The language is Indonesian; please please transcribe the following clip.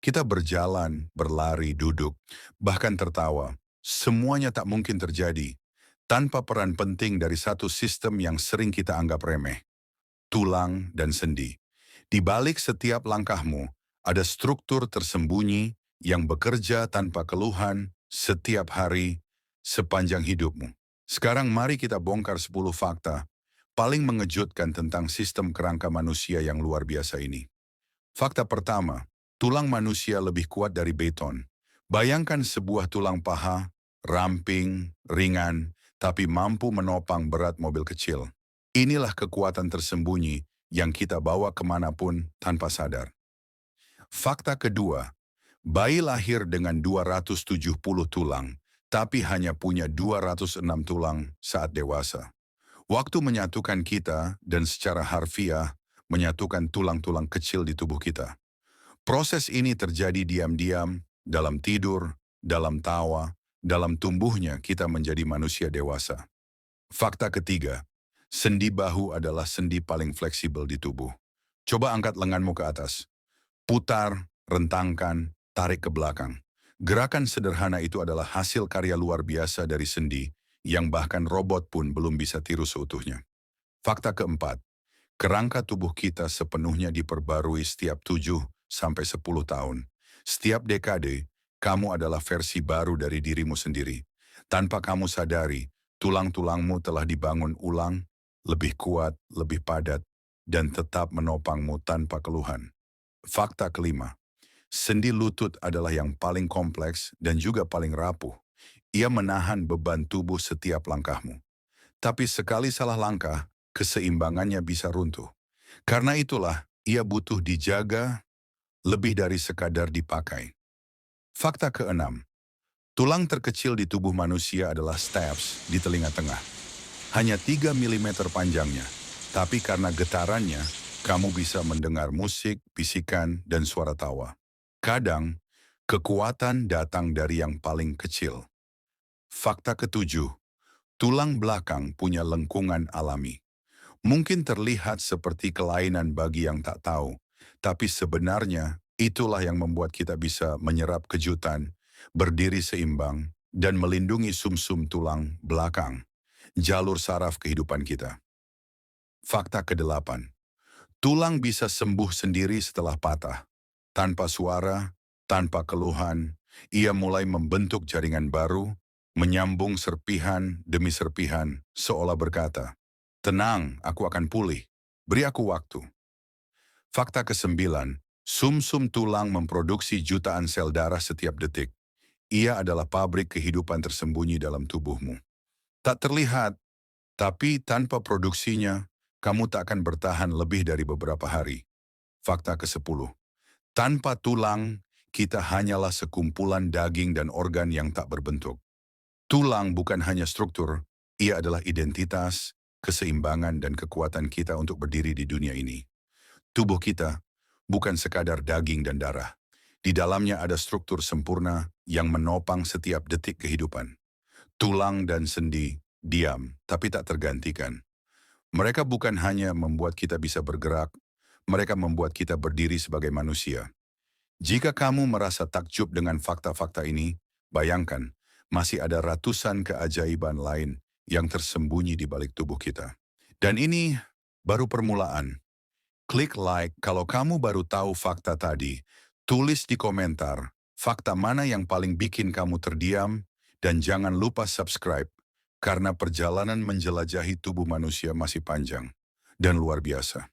Kita berjalan, berlari, duduk, bahkan tertawa. Semuanya tak mungkin terjadi tanpa peran penting dari satu sistem yang sering kita anggap remeh, tulang dan sendi. Di balik setiap langkahmu, ada struktur tersembunyi yang bekerja tanpa keluhan setiap hari sepanjang hidupmu. Sekarang mari kita bongkar 10 fakta paling mengejutkan tentang sistem kerangka manusia yang luar biasa ini. Fakta pertama, tulang manusia lebih kuat dari beton. Bayangkan sebuah tulang paha, ramping, ringan, tapi mampu menopang berat mobil kecil. Inilah kekuatan tersembunyi yang kita bawa kemanapun tanpa sadar. Fakta kedua, bayi lahir dengan 270 tulang, tapi hanya punya 206 tulang saat dewasa. Waktu menyatukan kita dan secara harfiah menyatukan tulang-tulang kecil di tubuh kita. Proses ini terjadi diam-diam, dalam tidur, dalam tawa, dalam tumbuhnya kita menjadi manusia dewasa. Fakta ketiga, sendi bahu adalah sendi paling fleksibel di tubuh. Coba angkat lenganmu ke atas. Putar, rentangkan, tarik ke belakang. Gerakan sederhana itu adalah hasil karya luar biasa dari sendi yang bahkan robot pun belum bisa tiru seutuhnya. Fakta keempat, kerangka tubuh kita sepenuhnya diperbarui setiap 7 sampai 10 tahun. Setiap dekade, kamu adalah versi baru dari dirimu sendiri. Tanpa kamu sadari, tulang-tulangmu telah dibangun ulang, lebih kuat, lebih padat, dan tetap menopangmu tanpa keluhan. Fakta kelima, sendi lutut adalah yang paling kompleks dan juga paling rapuh. Ia menahan beban tubuh setiap langkahmu. Tapi sekali salah langkah, keseimbangannya bisa runtuh. Karena itulah, ia butuh dijaga lebih dari sekadar dipakai. Fakta keenam, tulang terkecil di tubuh manusia adalah stapes di telinga tengah. Hanya 3 milimeter panjangnya, tapi karena getarannya, kamu bisa mendengar musik, bisikan, dan suara tawa. Kadang, kekuatan datang dari yang paling kecil. Fakta ketujuh, tulang belakang punya lengkungan alami. Mungkin terlihat seperti kelainan bagi yang tak tahu, tapi sebenarnya itulah yang membuat kita bisa menyerap kejutan, berdiri seimbang, dan melindungi sumsum tulang belakang, jalur saraf kehidupan kita. Fakta kedelapan, tulang bisa sembuh sendiri setelah patah. Tanpa suara, tanpa keluhan, ia mulai membentuk jaringan baru, menyambung serpihan demi serpihan, seolah berkata, "Tenang, aku akan pulih. Beri aku waktu." Fakta kesembilan, sumsum tulang memproduksi jutaan sel darah setiap detik. Ia adalah pabrik kehidupan tersembunyi dalam tubuhmu. Tak terlihat, tapi tanpa produksinya, kamu tak akan bertahan lebih dari beberapa hari. Fakta ke-10, tanpa tulang, kita hanyalah sekumpulan daging dan organ yang tak berbentuk. Tulang bukan hanya struktur, ia adalah identitas, keseimbangan, dan kekuatan kita untuk berdiri di dunia ini. Tubuh kita bukan sekadar daging dan darah. Di dalamnya ada struktur sempurna yang menopang setiap detik kehidupan. Tulang dan sendi diam, tapi tak tergantikan. Mereka bukan hanya membuat kita bisa bergerak, mereka membuat kita berdiri sebagai manusia. Jika kamu merasa takjub dengan fakta-fakta ini, bayangkan, masih ada ratusan keajaiban lain yang tersembunyi di balik tubuh kita. Dan ini baru permulaan. Klik like kalau kamu baru tahu fakta tadi. Tulis di komentar fakta mana yang paling bikin kamu terdiam, dan jangan lupa subscribe karena perjalanan menjelajahi tubuh manusia masih panjang dan luar biasa.